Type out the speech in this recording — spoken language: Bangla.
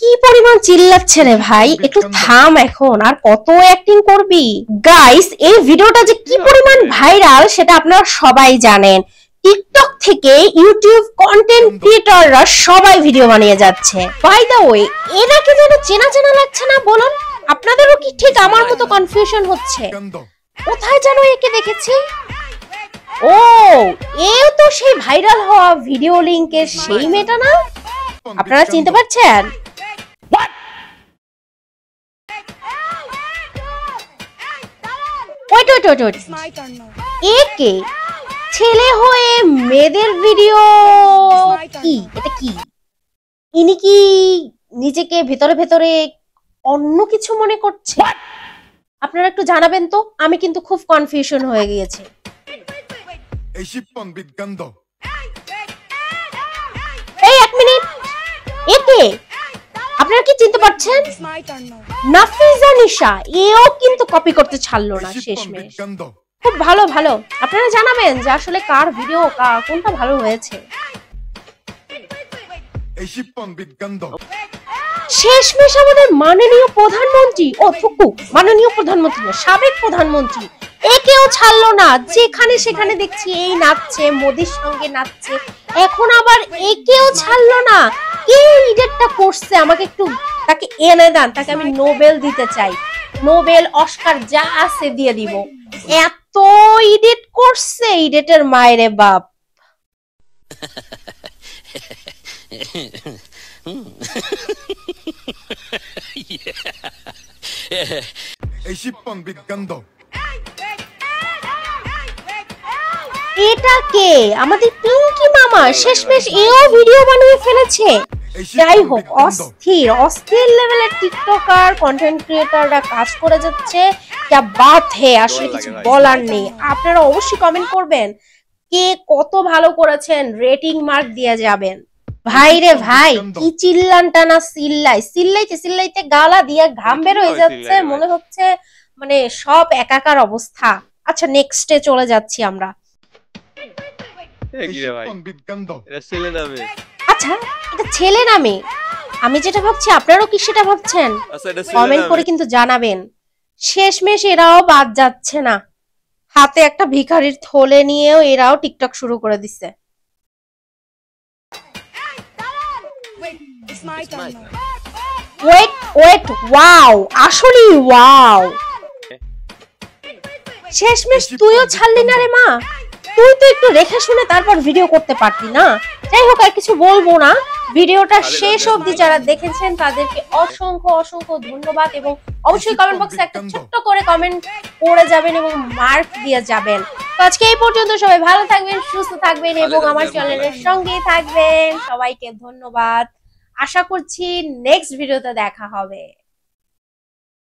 কি পরিমাণ চিল্লাচ্ছে রে ভাই, একটু থাম এখন, আর কত অ্যাক্টিং করবি? গাইস, এই ভিডিওটা যে কি পরিমাণ ভাইরাল সেটা আপনারা সবাই জানেন। টিকটক থেকে ইউটিউব কন্টেন্ট ক্রিয়েটররা সবাই ভিডিও বানিয়ে যাচ্ছে। বাই দ্য ওয়ে, এনাকে যেন চেনা চেনা লাগছে না বলুন? আপনাদেরও কি ঠিক আমার মতো কনফিউশন হচ্ছে? কোথায় যেন একে দেখেছি? ও, এও তো সেই ভাইরাল হওয়া ভিডিও লিংকের সেই মেয়েটা না? আপনারা চিনতে পারছেন? একে ছেলে হয়ে মেয়েদের ভিডিও কি? এটা কি? ইনি কি নিজেকে ভেতরে ভেতরে অন্য কিছু মনে করছে? আপনারা একটু জানাবেন তো, আমি কিন্তু খুব কনফিউশন হয়ে গিয়েছে। এই এক মিনিট, একে আপনারা কি চিনতে পারছেন? নাফিজা নিশা, এও কিন্তু কপি করতে ছাড়লো না শেষমেশ। খুব ভালো ভালো, আপনারা জানাবেন যে আসলে কার ভিডিও কোনটা ভালো হয়েছে। শেষমেশ আমাদের মাননীয় প্রধানমন্ত্রী, ও থুকু, মাননীয় প্রধানমন্ত্রী না, সাবেক প্রধানমন্ত্রী, একেও ছাড়লো না। যেখানে সেখানে দেখছি এই নাচছে, মোদির সঙ্গে নাচছে, এখন আবার একেও ছাড়লো না। কে ইডিটটা করছে? আমাকে একটু তাকে এনে দেন, তাকে আমি নোবেল দিতে চাই। নোবেল, অস্কার যা আছে দিয়ে দিব। এত ইডিট করছে, ইডিটের মায়েরে বাপ। এটা কে? আমাদের পিঙ্কি মামা। শেষমেশ এও ভিডিও বানিয়ে ফেলেছে। যাই হোক, অস্থির অস্থির লেভেলের টিকটকার কন্টেন্ট ক্রিয়েটররা কাজ করে যাচ্ছে। যা বাত হে, আসলে কিছু বলার নেই। আপনারা অবশ্যই কমেন্ট করবেন কে কত ভালো করেছেন, রেটিং মার্ক দিয়ে যাবেন। ভাই রে ভাই, কি চিল্লানটা না চিল্লাইতে চিল্লাইতে গালা দিয়ে ঘাম বের হয়ে যাচ্ছে, মনে হচ্ছে মানে সব একাকার অবস্থা। আচ্ছা, নেক্সটে চলে যাচ্ছি আমরা। আচ্ছা, এটা ছেলে নামে, আমি যেটা ভাবছি আপনারাও কি সেটা ভাবছেন? কমেন্ট করে কিন্তু জানাবেন। শেষমেশ এরাও বাদ যাচ্ছে না, হাতে একটা ভিখারির থলে নিয়েও এরাও টিকটক শুরু করে দিচ্ছে। ওয়েট ওয়েট, ওয়াও, আসলে ওয়াও। শেষমেশ তুইও ছাড়লি না রে মা, তুই তো একটু রেখে শুনে তারপর ভিডিও করতে পারতি না? যাই হোক, আর কিছু বলবো না। ভিডিওটা শেষ অবধি যারা দেখেছেন তাদেরকে অসংখ্য অসংখ্য ধন্যবাদ, এবং অবশ্যই কমেন্ট বক্সে একটা ছোট্ট করে কমেন্ট করে যাবেন এবং মার্ক দিয়ে যাবেন। তো আজকে এই পর্যন্ত, সবাই ভালো থাকবেন, সুস্থ থাকবেন এবং আমার চ্যানেলের সঙ্গেই থাকবেন। সবাইকে ধন্যবাদ। আশা করছি নেক্সট ভিডিওতে দেখা হবে।